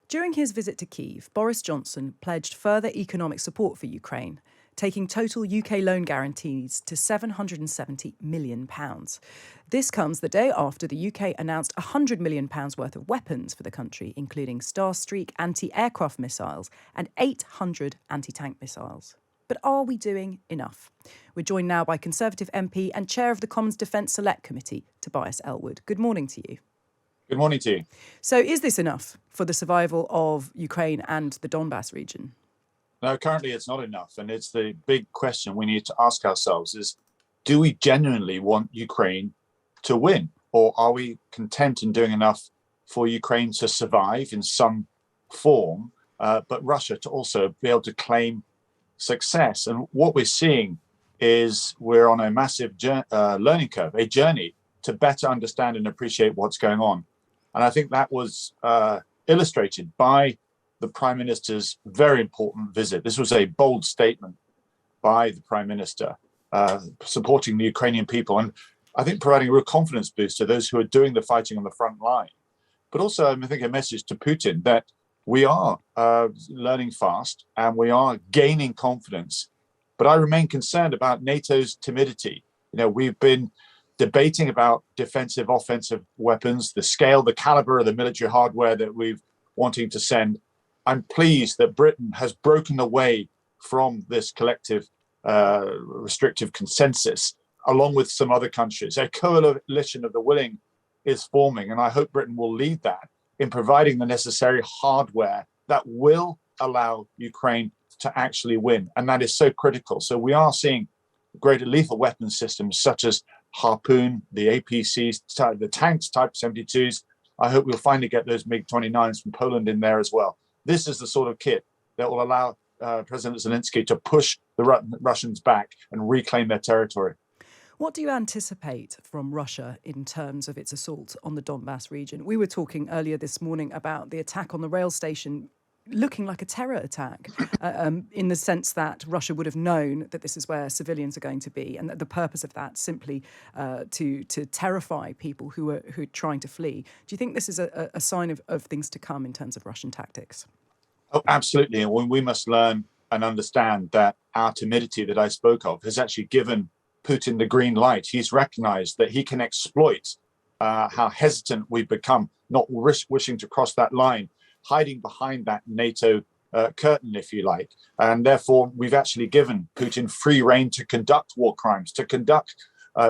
During his visit to Kyiv, Boris Johnson pledged further economic support for Ukraine, taking total UK loan guarantees to £770 million. This comes the day after the UK announced £100 million worth of weapons for the country, including Starstreak anti-aircraft missiles and 800 anti-tank missiles. But are we doing enough? We're joined now by Conservative MP and Chair of the Commons Defence Select Committee, Tobias Ellwood. Good morning to you. Good morning to you. So is this enough for the survival of Ukraine and the Donbass region? No, currently it's not enough. And it's the big question we need to ask ourselves is, do we genuinely want Ukraine to win? Or are we content in doing enough for Ukraine to survive in some form, but Russia to also be able to claim success? And what we're seeing is we're on a massive learning curve, a journey to better understand and appreciate what's going on. And I think that was illustrated by the Prime Minister's very important visit. This was a bold statement by the Prime Minister supporting the Ukrainian people, and I think providing a real confidence boost to those who are doing the fighting on the front line. But also, I think, a message to Putin that we are learning fast and we are gaining confidence. But I remain concerned about NATO's timidity. You know, we've been debating about defensive, offensive weapons, the scale, the caliber of the military hardware that we've wanting to send. I'm pleased that Britain has broken away from this collective restrictive consensus, along with some other countries. A coalition of the willing is forming, and I hope Britain will lead that in providing the necessary hardware that will allow Ukraine to actually win. And that is so critical. So we are seeing greater lethal weapon systems such as Harpoon, the APCs, the tanks type 72s. I hope we'll finally get those MiG-29s from Poland in there as well. This is the sort of kit that will allow President Zelensky to push the Russians back and reclaim their territory. What do you anticipate from Russia in terms of its assault on the Donbass region? We were talking earlier this morning about the attack on the rail station looking like a terror attack in the sense that Russia would have known that this is where civilians are going to be, and that the purpose of that simply to terrify people who are trying to flee. Do you think this is a sign of things to come in terms of Russian tactics? Oh, absolutely. And we must learn and understand that our timidity that I spoke of has actually given Putin the green light. He's recognized that he can exploit how hesitant we've become, not wishing to cross that line, hiding behind that NATO curtain, if you like. And therefore, we've actually given Putin free rein to conduct war crimes, to conduct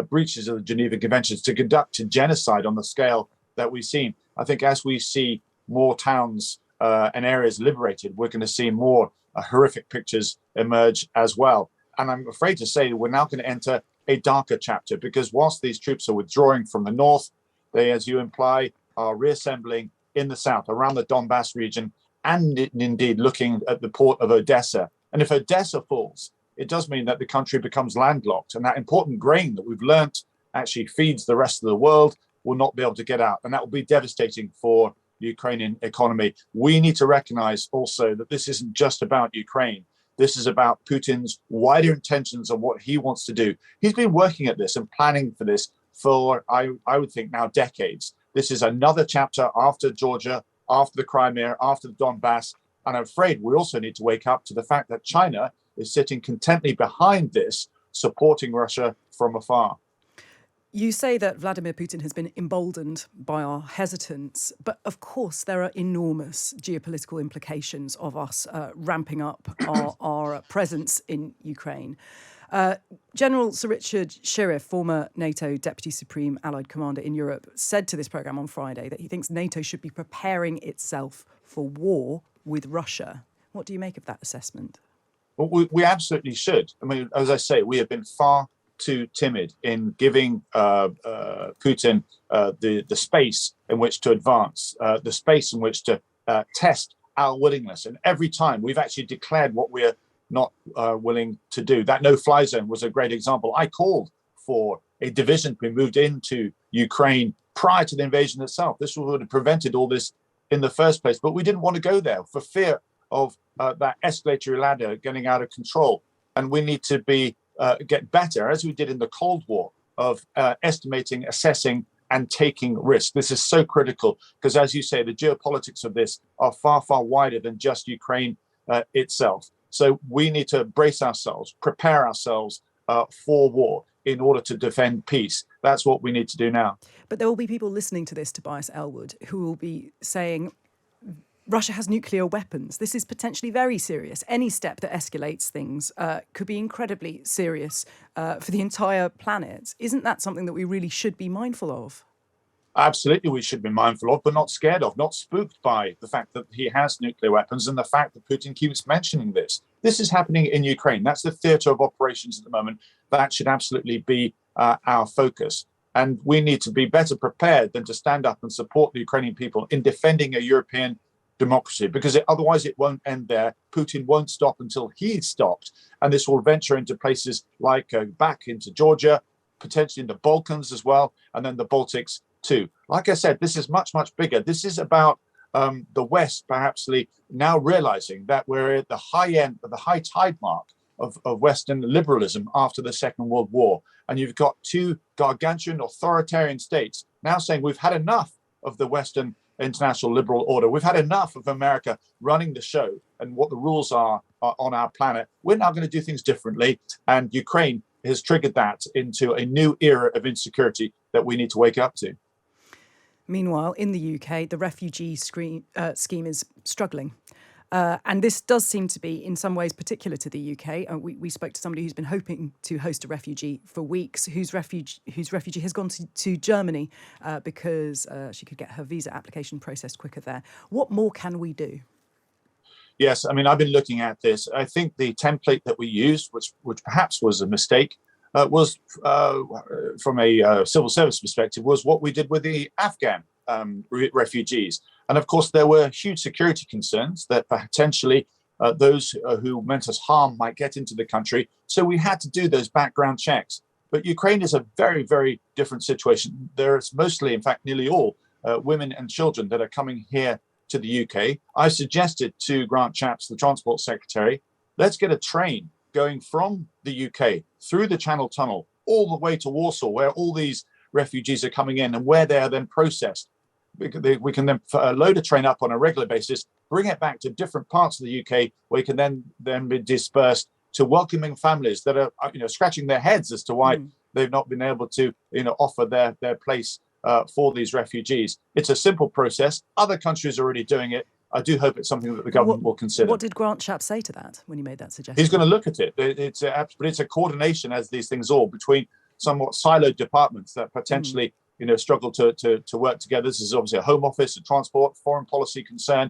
breaches of the Geneva Conventions, to conduct genocide on the scale that we've seen. I think as we see more towns and areas liberated, we're going to see more horrific pictures emerge as well. And I'm afraid to say that we're now going to enter a darker chapter, because whilst these troops are withdrawing from the north, they, as you imply, are reassembling in the south, around the Donbass region, and indeed looking at the port of Odessa. And if Odessa falls, it does mean that the country becomes landlocked, and that important grain that we've learnt actually feeds the rest of the world will not be able to get out. And that will be devastating for the Ukrainian economy. We need to recognize also that this isn't just about Ukraine. This is about Putin's wider intentions on what he wants to do. He's been working at this and planning for this for, I would think now, decades. This is another chapter after Georgia, after the Crimea, after the Donbass. And I'm afraid we also need to wake up to the fact that China is sitting contently behind this, supporting Russia from afar. You say that Vladimir Putin has been emboldened by our hesitance, but of course there are enormous geopolitical implications of us ramping up our presence in Ukraine. General Sir Richard Shirreff, former NATO Deputy Supreme Allied Commander in Europe, said to this programme on Friday that he thinks NATO should be preparing itself for war with Russia. What do you make of that assessment? Well, we absolutely should. I mean, as I say, we have been far too timid in giving Putin the space in which to advance, the space in which to test our willingness. And every time we've actually declared what we're not willing to do. That no-fly zone was a great example. I called for a division to be moved into Ukraine prior to the invasion itself. This would have prevented all this in the first place. But we didn't want to go there for fear of that escalatory ladder getting out of control. And we need to get better, as we did in the Cold War, of estimating, assessing, and taking risk. This is so critical because, as you say, the geopolitics of this are far, far wider than just Ukraine itself. So we need to brace ourselves, prepare ourselves for war in order to defend peace. That's what we need to do now. But there will be people listening to this, Tobias Ellwood, who will be saying, Russia has nuclear weapons. This is potentially very serious. Any step that escalates things could be incredibly serious for the entire planet. Isn't that something that we really should be mindful of? Absolutely, we should be mindful of, but not scared of, not spooked by the fact that he has nuclear weapons and the fact that Putin keeps mentioning this. This is happening in Ukraine. That's the theatre of operations at the moment. That should absolutely be our focus. And we need to be better prepared than to stand up and support the Ukrainian people in defending a European democracy, because otherwise it won't end there. Putin won't stop until he's stopped. And this will venture into places like back into Georgia, potentially in the Balkans as well, and then the Baltics too. Like I said, this is much, much bigger. This is about the West perhaps now realizing that we're at the high end of the high tide mark of Western liberalism after the Second World War. And you've got two gargantuan authoritarian states now saying we've had enough of the Western international liberal order. We've had enough of America running the show and what the rules are on our planet. We're now going to do things differently. And Ukraine has triggered that into a new era of insecurity that we need to wake up to. Meanwhile, in the UK, the refugee scheme is struggling. And this does seem to be, in some ways, particular to the UK. We spoke to somebody who's been hoping to host a refugee for weeks, whose refugee has gone to Germany because she could get her visa application processed quicker there. What more can we do? Yes, I mean, I've been looking at this. I think the template that we used, which perhaps was a mistake, was from a civil service perspective, was what we did with the Afghan refugees. And of course, there were huge security concerns that potentially those who meant us harm might get into the country. So we had to do those background checks. But Ukraine is a very, very different situation. There's mostly, in fact, nearly all women and children that are coming here to the UK. I suggested to Grant Shapps, the Transport Secretary, let's get a train going from the UK through the Channel Tunnel all the way to Warsaw, where all these refugees are coming in and where they are then processed. We can then load a train up on a regular basis, bring it back to different parts of the UK where it can then be dispersed to welcoming families that are scratching their heads as to why they've not been able to offer their place for these refugees. It's a simple process. Other countries are already doing it. I do hope it's something that the government will consider. What did Grant Shapps say to that when he made that suggestion? He's going to look at it. But it's a coordination, as these things are, between somewhat siloed departments that potentially struggle to work together. This is obviously a Home Office, a transport, foreign policy concern.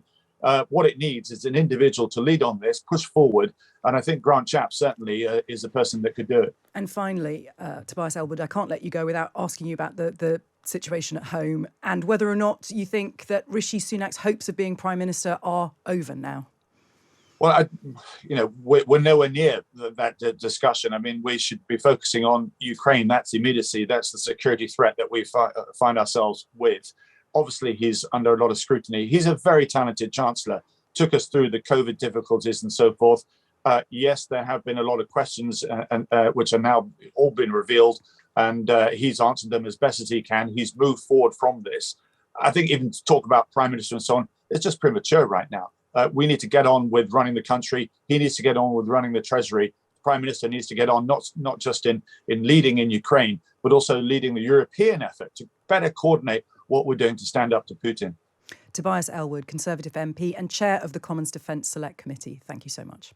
What it needs is an individual to lead on this, push forward. And I think Grant Shapps certainly is the person that could do it. And finally, Tobias Ellwood, I can't let you go without asking you about the situation at home and whether or not you think that Rishi Sunak's hopes of being Prime Minister are over now. Well, we're nowhere near that discussion. I mean, we should be focusing on Ukraine. That's immediacy. That's the security threat that we find ourselves with. Obviously, he's under a lot of scrutiny. He's a very talented chancellor, took us through the COVID difficulties and so forth. Yes, there have been a lot of questions which are now all been revealed, and he's answered them as best as he can. He's moved forward from this. I think even to talk about Prime Minister and so on, it's just premature right now. We need to get on with running the country. He needs to get on with running the Treasury. Prime Minister needs to get on not just in leading in Ukraine, but also leading the European effort to better coordinate what we're doing to stand up to Putin. Tobias Ellwood, Conservative MP and Chair of the Commons Defence Select Committee. Thank you so much.